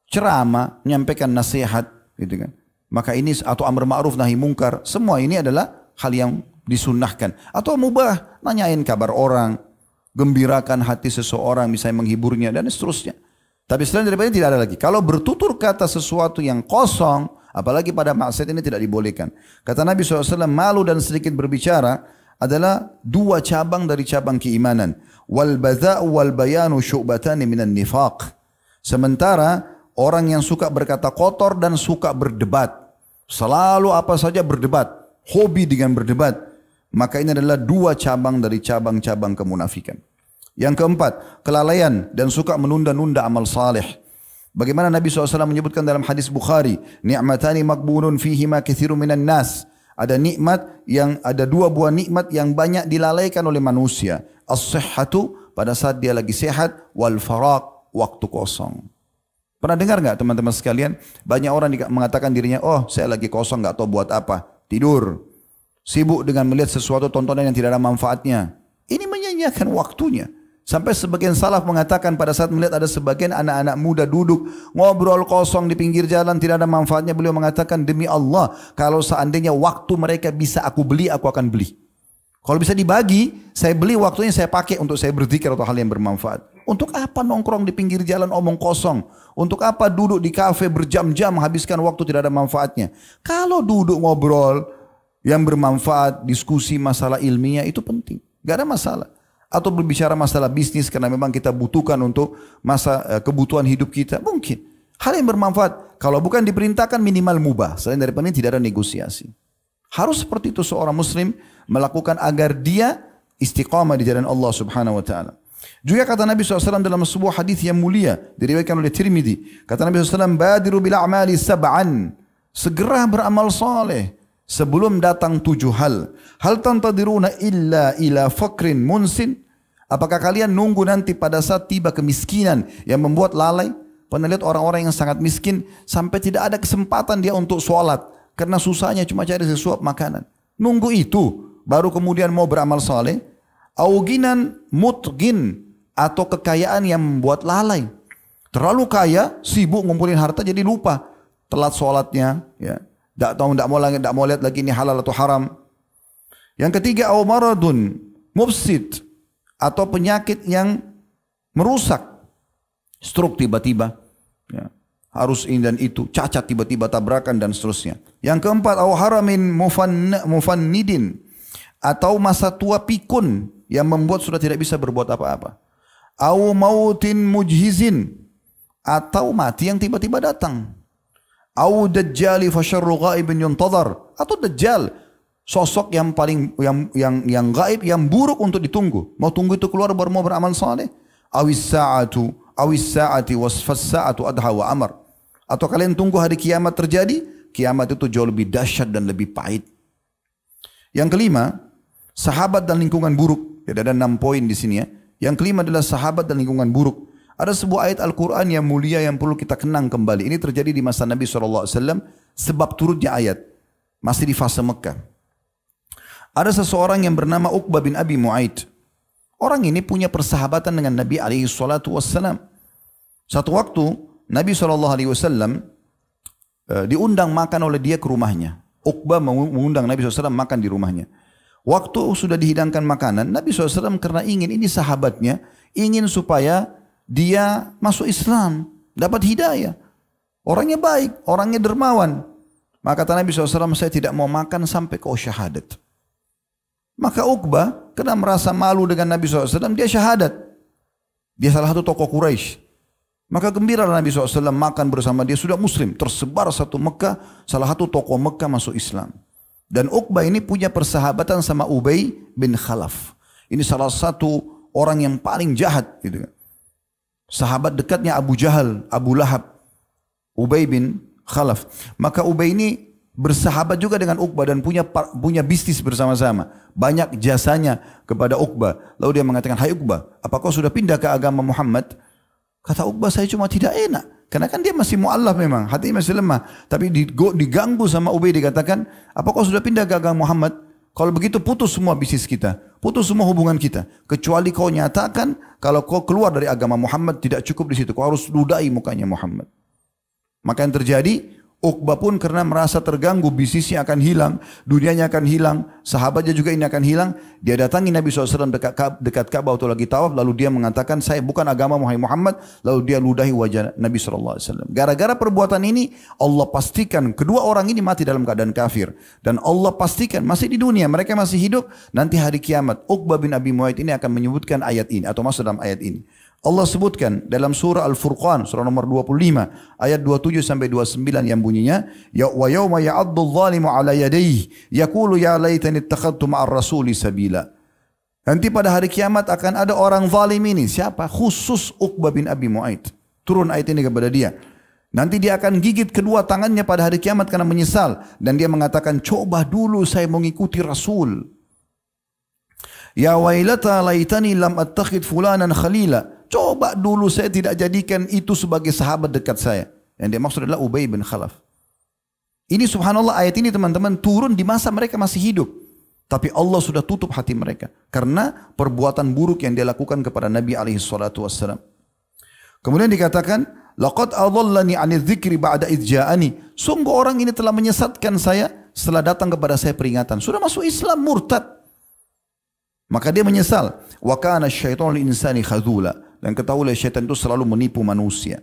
ceramah, menyampaikan nasihat, gitu kan. Maka ini atau amar ma'ruf nahi mungkar, semua ini adalah hal yang disunnahkan. Atau mubah, nanyain kabar orang, gembirakan hati seseorang, misalnya menghiburnya dan seterusnya. Tapi selain daripada ini tidak ada lagi. Kalau bertutur kata sesuatu yang kosong, apalagi pada maksiat, ini tidak dibolehkan. Kata Nabi SAW, malu dan sedikit berbicara adalah dua cabang dari cabang keimanan. Wal badha'u wal bayanu syu'batani minan nifaq. Sementara orang yang suka berkata kotor dan suka berdebat, selalu apa saja berdebat, hobi dengan berdebat, maka ini adalah dua cabang dari cabang-cabang kemunafikan. Yang keempat, kelalaian dan suka menunda-nunda amal saleh. Bagaimana Nabi SAW menyebutkan dalam hadis Bukhari, ni'matani makbunun fihima katsirun minan nas. Ada dua buah nikmat yang banyak dilalaikan oleh manusia. As-sihhatu, pada saat dia lagi sehat, wal faraq, waktu kosong. Pernah dengar nggak teman-teman sekalian? Banyak orang mengatakan dirinya, oh saya lagi kosong, nggak tahu buat apa. Tidur. Sibuk dengan melihat sesuatu tontonan yang tidak ada manfaatnya. Ini menyanyiakan waktunya. Sampai sebagian salaf mengatakan pada saat melihat ada sebagian anak-anak muda duduk ngobrol kosong di pinggir jalan tidak ada manfaatnya, beliau mengatakan, demi Allah, kalau seandainya waktu mereka bisa aku beli, aku akan beli. Kalau bisa dibagi, saya beli waktunya, saya pakai untuk saya berzikir atau hal yang bermanfaat. Untuk apa nongkrong di pinggir jalan omong kosong? Untuk apa duduk di kafe berjam-jam habiskan waktu tidak ada manfaatnya? Kalau duduk ngobrol yang bermanfaat, diskusi masalah ilmiah itu penting, gak ada masalah. Atau berbicara masalah bisnis karena memang kita butuhkan untuk kebutuhan hidup kita, mungkin. Hal yang bermanfaat, kalau bukan diperintahkan minimal mubah. Selain daripada ini tidak ada negosiasi. Harus seperti itu seorang muslim melakukan agar dia istiqamah di jalan Allah Subhanahu wa taala. Juga kata Nabi SAW dalam sebuah hadis yang mulia diriwayatkan oleh Tirmidzi, kata Nabi SAW, badiru bil a'mali sab'an, segera beramal saleh sebelum datang 7 hal. Hal tantadiruna illa ila fakrin munsin. Apakah kalian nunggu nanti pada saat tiba kemiskinan yang membuat lalai? Pernah lihat orang-orang yang sangat miskin sampai tidak ada kesempatan dia untuk sholat karena susahnya cuma cari sesuap makanan. Nunggu itu baru kemudian mau beramal saleh. Auginan mutgin, atau kekayaan yang membuat lalai. Terlalu kaya, sibuk ngumpulin harta jadi lupa. Telat sholatnya, ya. Tidak mau lihat lagi ini halal atau haram. Yang ketiga, au maradun mufsid, atau penyakit yang merusak. Stroke tiba-tiba, ya. Harus ini dan itu, cacat tiba-tiba, tabrakan dan seterusnya. Yang keempat, au haramin mufannidin, atau masa tua pikun yang membuat sudah tidak bisa berbuat apa-apa. Au mautin mujhizin, atau mati yang tiba-tiba datang. Au dajjali fasyarru ghaibin yuntadhar, atau dajjal, sosok yang paling yang gaib, yang buruk untuk ditunggu. Mau tunggu itu keluar baru mau beramal saleh. Awis saati wasfas saatu adha wa amar. Atau kalian tunggu hari kiamat terjadi, kiamat itu jauh lebih dahsyat dan lebih pahit. Yang kelima, sahabat dan lingkungan buruk. Ada 6 poin di sini ya. Yang kelima adalah sahabat dan lingkungan buruk. Ada sebuah ayat Al-Quran yang mulia yang perlu kita kenang kembali. Ini terjadi di masa Nabi SAW sebab turunnya ayat. Masih di fase Mekah. Ada seseorang yang bernama Uqbah bin Abi Mu'aid. Orang ini punya persahabatan dengan Nabi SAW. Satu waktu Nabi SAW diundang makan oleh dia ke rumahnya. Uqbah mengundang Nabi SAW makan di rumahnya. Waktu sudah dihidangkan makanan, Nabi SAW karena ini sahabatnya, ingin supaya dia masuk Islam, dapat hidayah. Orangnya baik, orangnya dermawan. Maka kata Nabi SAW, saya tidak mau makan sampai kau syahadat. Maka Uqbah, karena merasa malu dengan Nabi SAW, dia syahadat. Dia salah satu tokoh Quraisy. Maka gembira Nabi SAW makan bersama dia, sudah muslim. Tersebar satu Mekah, salah satu tokoh Mekah masuk Islam. Dan Uqbah ini punya persahabatan sama Ubay bin Khalaf. Ini salah satu orang yang paling jahat. Gitu. Sahabat dekatnya Abu Jahal, Abu Lahab, Ubay bin Khalaf. Maka Ubay ini bersahabat juga dengan Uqbah dan punya bisnis bersama-sama. Banyak jasanya kepada Uqbah. Lalu dia mengatakan, hai Uqbah, apa kau sudah pindah ke agama Muhammad? Kata Uqbah, saya cuma tidak enak. Karena kan dia masih mu'allaf memang, hatinya masih lemah. Tapi diganggu sama Ubay, dikatakan, apa kau sudah pindah ke agama Muhammad? Kalau begitu putus semua bisnis kita, putus semua hubungan kita. Kecuali kau nyatakan, kalau kau keluar dari agama Muhammad tidak cukup di situ. Kau harus ludahi mukanya Muhammad. Maka yang terjadi, Uqbah pun karena merasa terganggu, bisnisnya akan hilang, dunianya akan hilang, sahabatnya juga ini akan hilang. Dia datangi Nabi SAW dekat Ka'bah waktu lagi tawaf, lalu dia mengatakan, saya bukan agama Muhammad, lalu dia ludahi wajah Nabi SAW. Gara-gara perbuatan ini, Allah pastikan kedua orang ini mati dalam keadaan kafir. Dan Allah pastikan masih di dunia, mereka masih hidup, nanti hari kiamat, Uqbah bin Abi Mu'aid ini akan menyebutkan ayat ini, atau masuk dalam ayat ini. Allah sebutkan dalam surah Al-Furqan, surah nomor 25, ayat 27 sampai 29 yang bunyinya, ya wa yauma ya'addu adh-dhalimu 'ala yadayhi yaqulu ya laitani ittakhadtu ma'ar rasuli sabila. Nanti pada hari kiamat akan ada orang zalim ini. Siapa? Khusus Uqbah bin Abi Mu'aid. Turun ayat ini kepada dia. Nanti dia akan gigit kedua tangannya pada hari kiamat karena menyesal, dan dia mengatakan, coba dulu saya mengikuti Rasul. Ya wailata laitani lam attakhid fulanan khalila. Coba dulu saya tidak jadikan itu sebagai sahabat dekat saya. Yang dia maksud adalah Ubay bin Khalaf. Ini subhanallah, ayat ini teman-teman turun di masa mereka masih hidup. Tapi Allah sudah tutup hati mereka. Karena perbuatan buruk yang dia lakukan kepada Nabi SAW. Kemudian dikatakan, laqad adallani 'anil dzikri ba'da idh ja'ani. Sungguh orang ini telah menyesatkan saya setelah datang kepada saya peringatan. Sudah masuk Islam, murtad. Maka dia menyesal. Wa kana asy-syaitanu lil insani khadzula. Dan ketahuilah syaitan itu selalu menipu manusia.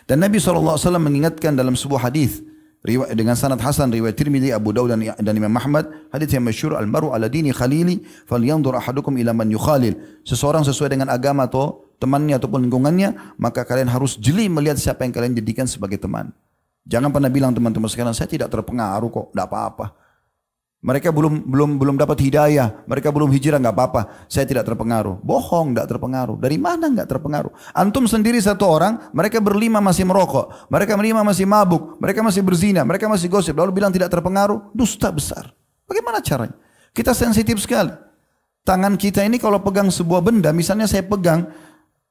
Dan Nabi SAW mengingatkan dalam sebuah hadis dengan sanad hasan riwayat Tirmidzi, Abu Daud dan Imam Ahmad, hadis yang masyhur, al-mar'u ala dini khalili falyanzur ahadukum ila man yukhalil. Seseorang sesuai dengan agama atau temannya ataupun lingkungannya, maka kalian harus jeli melihat siapa yang kalian jadikan sebagai teman. Jangan pernah bilang teman-teman sekarang, saya tidak terpengaruh kok, tidak apa-apa. Mereka belum dapat hidayah, mereka belum hijrah, nggak apa-apa, saya tidak terpengaruh. Bohong, nggak terpengaruh. Dari mana nggak terpengaruh? Antum sendiri satu orang, mereka berlima masih merokok, mereka berlima masih mabuk, mereka masih berzina, mereka masih gosip, lalu bilang tidak terpengaruh, dusta besar. Bagaimana caranya? Kita sensitif sekali. Tangan kita ini kalau pegang sebuah benda, misalnya saya pegang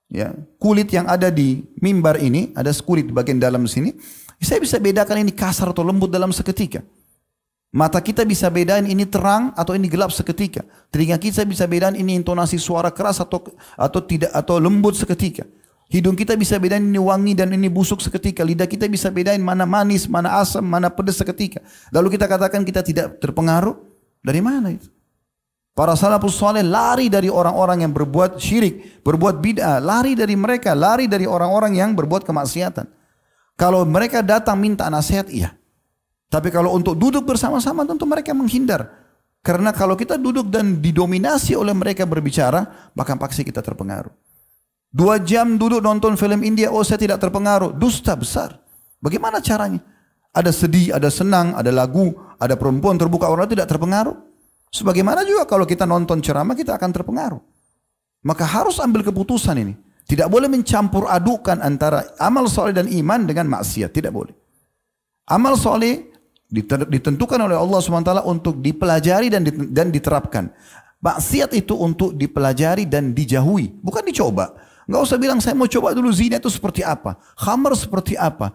ya kulit yang ada di mimbar ini, ada kulit di bagian dalam sini, saya bisa bedakan ini kasar atau lembut dalam seketika. Mata kita bisa bedain ini terang atau ini gelap seketika. Telinga kita bisa bedain ini intonasi suara keras atau tidak atau lembut seketika. Hidung kita bisa bedain ini wangi dan ini busuk seketika. Lidah kita bisa bedain mana manis, mana asam, mana pedas seketika. Lalu kita katakan kita tidak terpengaruh. Dari mana itu? Para salafus saleh lari dari orang-orang yang berbuat syirik, berbuat bid'ah, lari dari mereka, lari dari orang-orang yang berbuat kemaksiatan. Kalau mereka datang minta nasihat, iya. Tapi kalau untuk duduk bersama-sama tentu mereka menghindar. Karena kalau kita duduk dan didominasi oleh mereka berbicara, maka pasti kita terpengaruh. 2 jam duduk nonton film India, oh saya tidak terpengaruh. Dusta besar. Bagaimana caranya? Ada sedih, ada senang, ada lagu, ada perempuan terbuka, orang tidak terpengaruh. Sebagaimana juga kalau kita nonton ceramah, kita akan terpengaruh. Maka harus ambil keputusan ini. Tidak boleh mencampur adukan antara amal soleh dan iman dengan maksiat. Tidak boleh. Amal soleh ditentukan oleh Allah SWT untuk dipelajari dan diterapkan. Maksiat itu untuk dipelajari dan dijauhi, bukan dicoba. Nggak usah bilang saya mau coba dulu zina itu seperti apa, khamar seperti apa,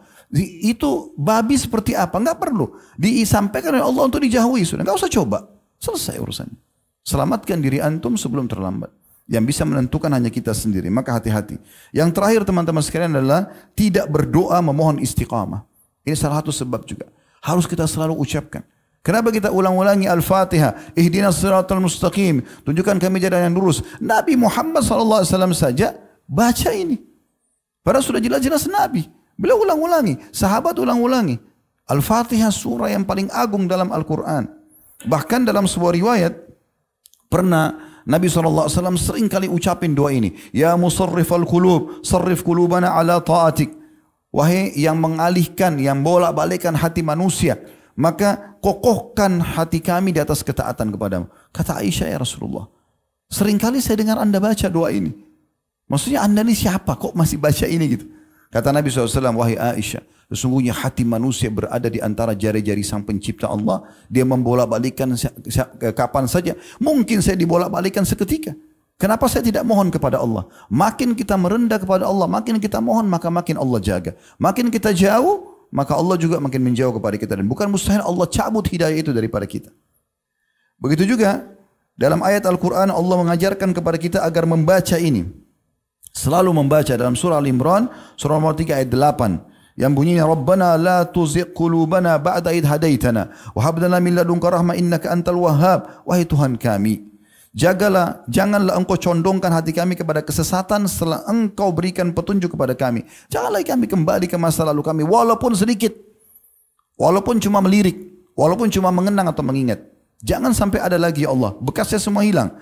itu babi seperti apa. Nggak perlu. Disampaikan oleh Allah untuk dijauhi sudah. Nggak usah coba. Selesai urusannya. Selamatkan diri antum sebelum terlambat. Yang bisa menentukan hanya kita sendiri. Maka hati-hati. Yang terakhir teman-teman sekalian adalah tidak berdoa memohon istiqamah. Ini salah satu sebab juga. Harus kita selalu ucapkan. Kenapa kita ulang-ulangi Al-Fatihah? Ihdinas siratal mustaqim. Tunjukkan kami jalan yang lurus. Nabi Muhammad SAW saja baca ini. Padahal sudah jelas-jelas Nabi. Beliau ulang-ulangi. Sahabat ulang-ulangi. Al-Fatihah surah yang paling agung dalam Al-Quran. Bahkan dalam sebuah riwayat, pernah Nabi SAW sering kali ucapin doa ini. Ya musarrifal qulub, sarrif qulubana ala ta'atik. Wahai yang mengalihkan, yang bolak-balikkan hati manusia, maka kokohkan hati kami di atas ketaatan kepadamu. Kata Aisyah, ya Rasulullah, seringkali saya dengar anda baca doa ini. Maksudnya anda ini siapa kok masih baca ini gitu. Kata Nabi SAW, wahai Aisyah, sesungguhnya hati manusia berada di antara jari-jari sang pencipta Allah. Dia membolak-balikkan kapan saja. Mungkin saya dibolak-balikkan seketika. Kenapa saya tidak mohon kepada Allah? Makin kita merendah kepada Allah, makin kita mohon, maka makin Allah jaga. Makin kita jauh, maka Allah juga makin menjauh kepada kita. Dan bukan mustahil Allah cabut hidayah itu daripada kita. Begitu juga dalam ayat Al-Quran Allah mengajarkan kepada kita agar membaca ini. Selalu membaca dalam surah Al-Imran, surah nomor 3 ayat 8. Yang bunyinya Rabbana la tuzigh qulubana ba'da idh hadaitana wa hab lana min ladunka rahmah innaka antal wahhab. Wahai Tuhan kami, janganlah engkau condongkan hati kami kepada kesesatan setelah engkau berikan petunjuk kepada kami. Janganlah kami kembali ke masa lalu kami walaupun sedikit. Walaupun cuma melirik, walaupun cuma mengenang atau mengingat. Jangan sampai ada lagi ya Allah, bekasnya semua hilang.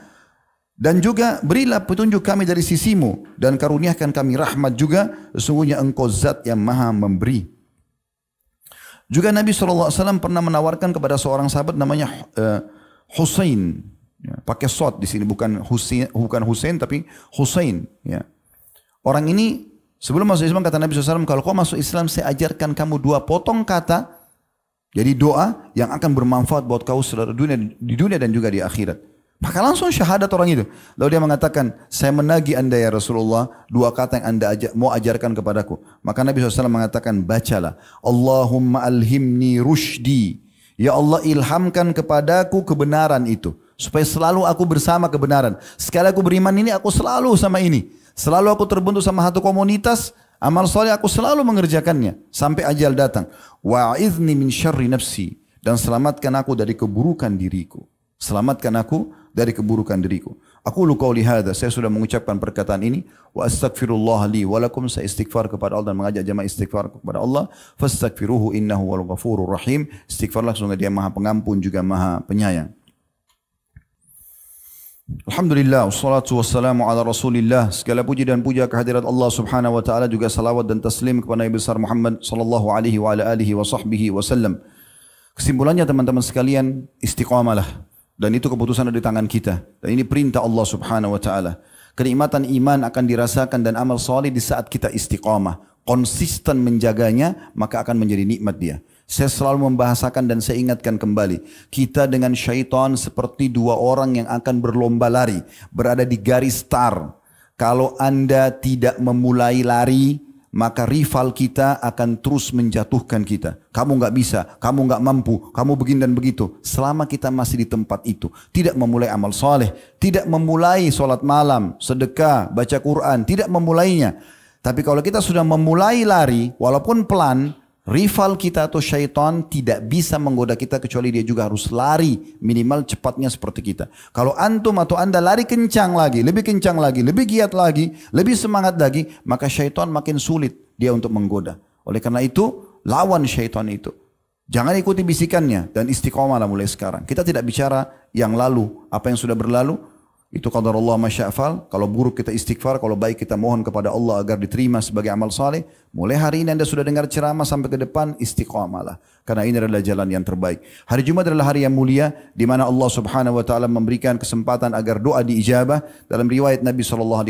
Dan juga berilah petunjuk kami dari sisimu dan karuniakan kami rahmat juga. Sesungguhnya engkau zat yang maha memberi. Juga Nabi SAW pernah menawarkan kepada seorang sahabat namanya Husain. Ya, pakai sod di sini bukan Husain tapi Husain. Ya. Orang ini sebelum masuk Islam kata Nabi SAW, kalau kau masuk Islam saya ajarkan kamu 2 potong kata, jadi doa yang akan bermanfaat buat kau di dunia dan juga di akhirat. Maka langsung syahadat orang itu. Lalu dia mengatakan, saya menagih anda ya Rasulullah 2 kata yang anda mau ajarkan kepadaku. Maka Nabi SAW mengatakan, bacalah Allahumma alhimni rushdi. Ya Allah ilhamkan kepadaku kebenaran itu. Supaya selalu aku bersama kebenaran. Sekali aku beriman ini, aku selalu sama ini. Selalu aku terbentuk sama satu komunitas. Amal soleh aku selalu mengerjakannya. Sampai ajal datang. Wa'izni min syarri nafsi. Dan selamatkan aku dari keburukan diriku. Selamatkan aku dari keburukan diriku. Aku lu qauli hadza, saya sudah mengucapkan perkataan ini. Wa astaghfirullah li wa lakum, saya istighfar kepada Allah dan mengajak jemaah istighfar kepada Allah. Fastaghfiruhu innahu wal ghafurur rahim. Istighfarlah sungguh dia maha pengampun juga maha penyayang. Alhamdulillah, wassalatu wassalamu ala rasulillah. Segala puji dan puja kehadirat Allah subhanahu wa ta'ala, juga salawat dan taslim kepada Nabi besar Muhammad sallallahu alaihi wa ala alihi wa sahbihi wasallam. Kesimpulannya teman-teman sekalian, istiqamalah. Dan itu keputusan ada di tangan kita. Dan ini perintah Allah subhanahu wa ta'ala. Kenikmatan iman akan dirasakan dan amal soleh di saat kita istiqamah. Konsisten menjaganya, maka akan menjadi nikmat dia. Saya selalu membahasakan dan saya ingatkan kembali. Kita dengan syaitan seperti dua orang yang akan berlomba lari. Berada di garis start. Kalau Anda tidak memulai lari, maka rival kita akan terus menjatuhkan kita. Kamu nggak bisa, kamu nggak mampu, kamu begini dan begitu. Selama kita masih di tempat itu. Tidak memulai amal soleh. Tidak memulai sholat malam, sedekah, baca Quran. Tidak memulainya. Tapi kalau kita sudah memulai lari, walaupun pelan, rival kita atau syaitan tidak bisa menggoda kita kecuali dia juga harus lari minimal cepatnya seperti kita. Kalau antum atau anda lari kencang lagi, lebih kencang lagi, lebih giat lagi, lebih semangat lagi, maka syaitan makin sulit dia untuk menggoda. Oleh karena itu, lawan syaitan itu. Jangan ikuti bisikannya dan istiqomahlah mulai sekarang. Kita tidak bicara yang lalu, apa yang sudah berlalu. Itu qadar Allah masya'afal. Kalau buruk kita istighfar, kalau baik kita mohon kepada Allah agar diterima sebagai amal saleh. Mulai hari ini anda sudah dengar ceramah sampai ke depan, istiqamalah. Karena ini adalah jalan yang terbaik. Hari Jumat adalah hari yang mulia, di mana Allah subhanahu wa ta'ala memberikan kesempatan agar doa diijabah. Dalam riwayat Nabi SAW,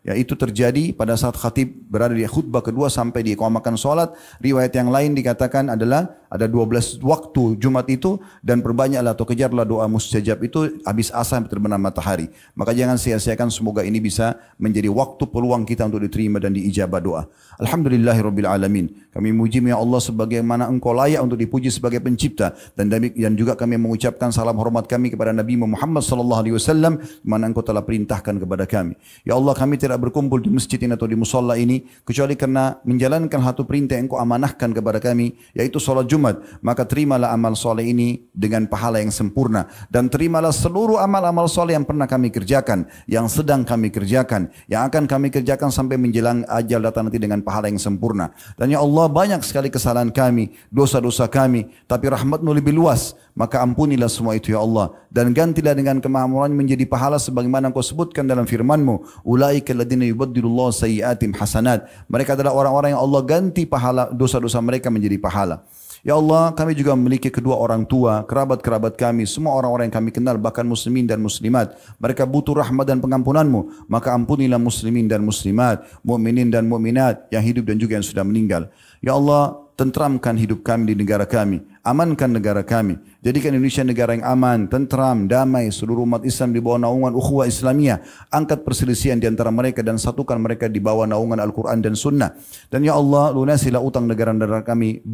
yaitu terjadi pada saat khatib berada di khutbah kedua sampai diiqamahkan sholat. Riwayat yang lain dikatakan adalah ada 12 waktu Jumat itu, dan perbanyaklah atau kejarlah doa mustajab itu habis asar sampai terbenam matahari. Maka jangan sia-siakan, semoga ini bisa menjadi waktu peluang kita untuk diterima dan diijabah doa. Alhamdulillahirabbil alamin. Kami muji ya Allah sebagaimana Engkau layak untuk dipuji sebagai pencipta, dan juga kami mengucapkan salam hormat kami kepada Nabi Muhammad sallallahu alaihi wasallam mana Engkau telah perintahkan kepada kami. Ya Allah, kami tidak berkumpul di masjid ini atau di musalla ini kecuali karena menjalankan satu perintah yang Engkau amanahkan kepada kami, yaitu salat Jumat. Maka terimalah amal soleh ini dengan pahala yang sempurna, dan terimalah seluruh amal-amal soleh yang pernah kami kerjakan, yang sedang kami kerjakan, yang akan kami kerjakan sampai menjelang ajal datang nanti dengan pahala yang sempurna. Dan ya Allah, banyak sekali kesalahan kami, dosa-dosa kami, tapi rahmat-Mu lebih luas, maka ampunilah semua itu ya Allah, dan gantilah dengan kemakmuran menjadi pahala sebagaimana Engkau sebutkan dalam firman-Mu, ulaika alladziina yubaddilullahu sayyi'atihim hasanat. Mereka adalah orang-orang yang Allah ganti pahala dosa-dosa mereka menjadi pahala. Ya Allah, kami juga memiliki kedua orang tua, kerabat-kerabat kami, semua orang-orang yang kami kenal, bahkan muslimin dan muslimat. Mereka butuh rahmat dan pengampunan-Mu. Maka ampunilah muslimin dan muslimat, mukminin dan mukminat yang hidup dan juga yang sudah meninggal. Ya Allah, tentramkan hidup kami di negara kami, amankan negara kami, jadikan Indonesia negara yang aman, tentram, damai, seluruh umat Islam di bawah naungan ukhuwah Islamiyah. Angkat perselisihan di antara mereka dan satukan mereka di bawah naungan Al-Quran dan Sunnah. Dan ya Allah, lunasilah utang negara-negara kami,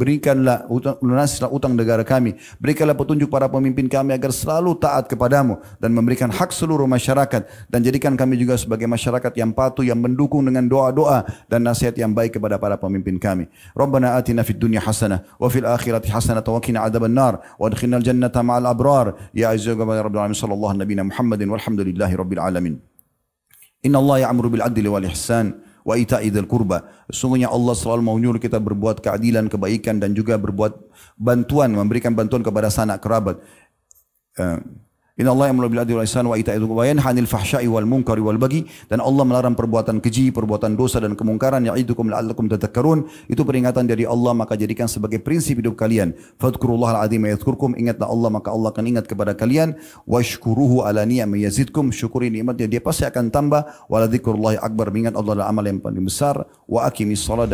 lunasilah utang negara kami, berikanlah petunjuk para pemimpin kami agar selalu taat kepadamu dan memberikan hak seluruh masyarakat, dan jadikan kami juga sebagai masyarakat yang patuh, yang mendukung dengan doa-doa dan nasihat yang baik kepada para pemimpin kami. Rabbana atina fid dunya hasanah wa fil akhirati hasanah wa qina adzaban nar wa adkhilnal jannata ma'al abrar ya azza wa jalla rabbil alamin sallallahu nabiyana Muhammadin walhamdulillahi rabbil alamin. Inna Allah ya'muru bil adli wal ihsan wa ita'i dzil qurba. Sesungguhnya Allah selalu mau nyuruh kita berbuat keadilan, kebaikan, dan juga berbuat bantuan, memberikan bantuan kepada sanak kerabat. Inna Allah ya'muru bil adli wal ihsan wa ita'i dzil qurba wa yanha 'anil fahsya'i wal munkari wal baghi. Dan Allah melarang perbuatan keji, perbuatan dosa dan kemungkaran. Ya'idukum la'allakum tadhakkarun. Itu peringatan dari Allah, maka jadikan sebagai prinsip hidup kalian. Fadhkurullahal 'azim yadhkurkum. Ingatlah Allah, maka Allah akan ingat kepada kalian. Washkuruhu 'ala ni'ami yazidkum. Syukuri nikmatnya, dia pasti akan tambah. Wa la dzikrullahi akbar. Ingat Allah adalah amal yang paling besar. Wa aqimis shalah.